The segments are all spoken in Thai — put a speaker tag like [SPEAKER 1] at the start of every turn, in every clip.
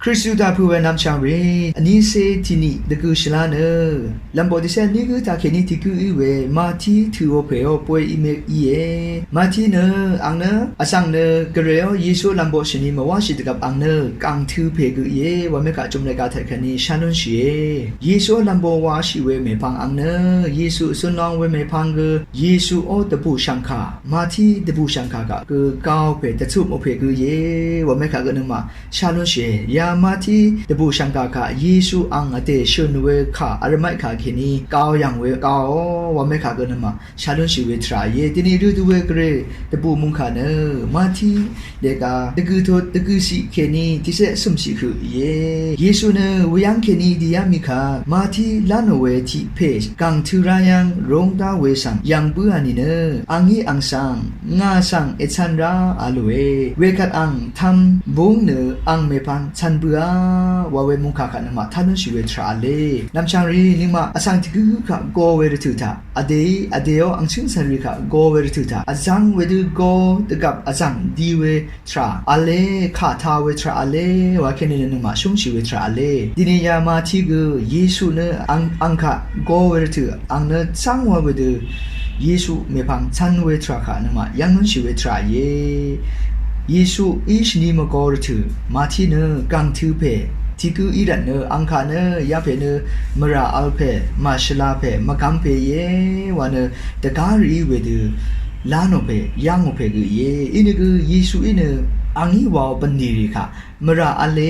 [SPEAKER 1] คริสต์ตาผู้เป็นน้ำชาเรอันนี้เซที่นี่ตะกุชลาเนอลำบดิเซนี่คือตาแค่นี้ที่คืออีเวมาที่ถือว่าเผยป่วยอีเมอีเอมาที่เนออังเนออาสังเนอกระเรียวยิสุลำบชนีมาว่าสิตกับอังเนอกังถือเผยคือเอว่าไม่กะจมในกาแค่นี้ชาลุนชีเยิสุลำบว่าสิเวไม่พังอังเนอยิสุสุนองเวไม่พังคือยิสุโอตะบูชังคามาที่ตะบูชังคากะคือก้าวเผยตะชุบโอเผยคือเยว่าไม่กะกันนึงมาชาลุนชียามาที่ตะบูชังกากะยิสุอังอเตชุนเวคาอารมัยคาแค่นี้ก้าวยังเวก้าวว่าไม่กะกันนึงมาชาลุนชีเวทรายเยทีนี้รู้ตัวเกรตะบูมุงคาเนอมาที่เด็กาตะกุทตะกุสิแค่นี้ที่เสสมสิคือเยยิสุเนอวิยังแค่นี้ดียามิคามาที่ลานเวที่เพจกังทุรายังรงตาเวสังยังบุอันนี้เนออังฮีอังสังงาสังเอชันราอาลเวเวกัดอังทำบุงเนออังเมพังชันเบือว่าเวมุงคาคันมาท่านุชิเวทราเลน้ำชางรีนิมาอสังที่คือค่ะโกเวรตุตาอเดยอังชิงสันริค่ะโกเวรตุตาอสังเวดูโกตกับอสังดีเวทราอาเลข้าทาเวทราอาเลว่าแค่นี้นึงมาชุ่มชิเวทราอาเลดินียามาที่คือเยซูเนอังค่ะโกเวรตุอังเนสังว่าเวดูเยซูเมพังชันเวทราค่ะนึงมายังนุชิเวทราเยเยซูอิชนีมโกรตุมาที่เนกังทือเพที่คืออีรันเนอังคาเนยาเพเนมราอัลเพมาชลาเพมกัมเพเยวันเนตะการีเวดูลานอเพยังอเพคือเยอินคือเยซูอินอังฮีวาวปนีริค่ะมราอเล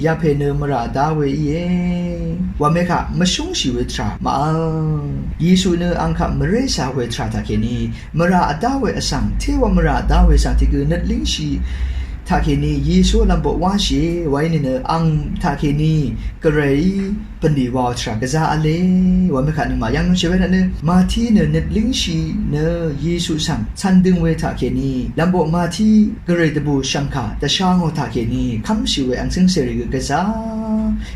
[SPEAKER 1] ยาเพเนมราดาเวเยว่าเมค่ะมชงชีเวทรามาเยซูเนอังค่ะมเรซาเวทราตะเคนีมราดาเวอสังเทวมราดาเวสังที่คือนัดลิงชีถ้าแค่นี้ยิสุลำบว่าชีไว้ในเนอังถ้าแค่นี้กระไรปนิวาทรากษาอะไรว่าไม่ขาดหนึ่งมายังนุ่งเชเวนั่นเนมาที่เนเน็ตลิงชีเนยิสุสังชันดึงเวถ้าแค่นี้ลำบมาที่กระไรตบูชังคาแต่ช่างถ้าแค่นี้คำชีเวอังซึ่งเสริกกษา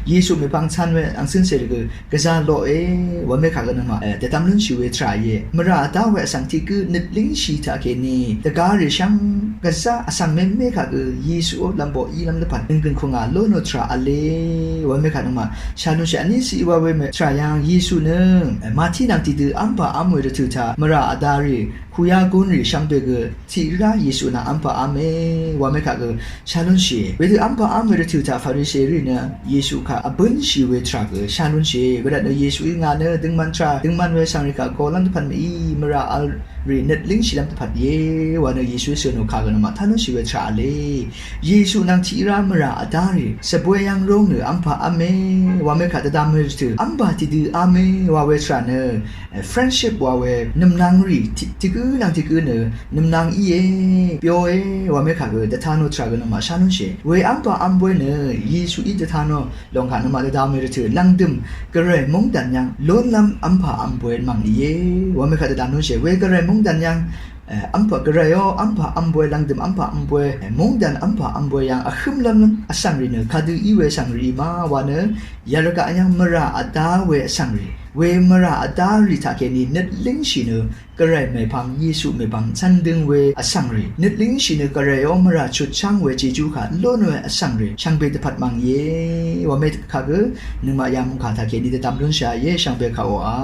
[SPEAKER 1] ยิสุไม่พังชันเวอังซึ่งเสริกกษาโลว่าไม่ขาดกันหนึ่งมาแต่ตามลุ่นชีเวทรายมราดาวเวสังที่คือเน็ตลิงชีถ้าแค่นี้แต่การิชังกษาสังไม่ขาดยิสุลำบอีลำเดพันนึงเป็นคงอาโลโนทราอเลว่าไม่ขาดหนึ่งมาชาลุนอันนี้สิว่าเวเมทรายังยิสุเนมาที่นังติดอัมพาอัมเวรตุตามราอดารีคุยากุนริชัมเบกที่รายิสุนาอัมพาอัมเมว่าไม่ขาดชาลุนชีเวทีอัมพาอัมเวรตุตาฟาริเซรีเนยิสุค่ะอับนชีเวทรากชาลุนชีเวลาเนยิสุงานเนดึงมันทราดึงมันเวสังริกาโกลันตุพันอีมราอัลรีเน็ตลิงชิลัมตุพันเยว่าเนยิสุเสนุขากันมาท่านชีเวทราเลเยซูนังที่รามราอดารีสบวยยังรงเนอัมพาอัมเมว่าไม่ขาดดามเมรตุอัมบาติดูอาเมว่าเวทราเนfriendship ว่าเวนำนางรีที่คือนังที่คือเนนำนางอีเอเปียวว่าไม่ขาดแต่ท่านทรากันมาชานุเชเวอัมพาอัมเวเนเยซูอีแต่ท่านลองขันมาดามเมรตุลังดึมกระไรมงดันยังล้นลำอัมพาอัมเวมังอีเอว่าไม่ขาดดามนุเชเวกระไรมงดันยังอัมพากระไรอัมพาอัมเวลังดึมอัมพาอัมเวมงดันอัมพาอัมเวยังอขิมลำสังรีเนคาดูอีเวสังรีมาว่าเนยาลกะยังมราอดาเวสังรีเวมราอดาริทาเกนีเน็ตลิงชิเนกระไรไม่พังยิสุไม่พังชันดึงเวอสังรีเน็ตลิงชิเนกระไรอมราชุดช่างเวจิจูขาโลนเวอสังรีช่างเบตพัดมังเยว่าไม่ขากนึงมายามุขาทาเกนีแต่ตามลุนชาเยช่างเบขาโออา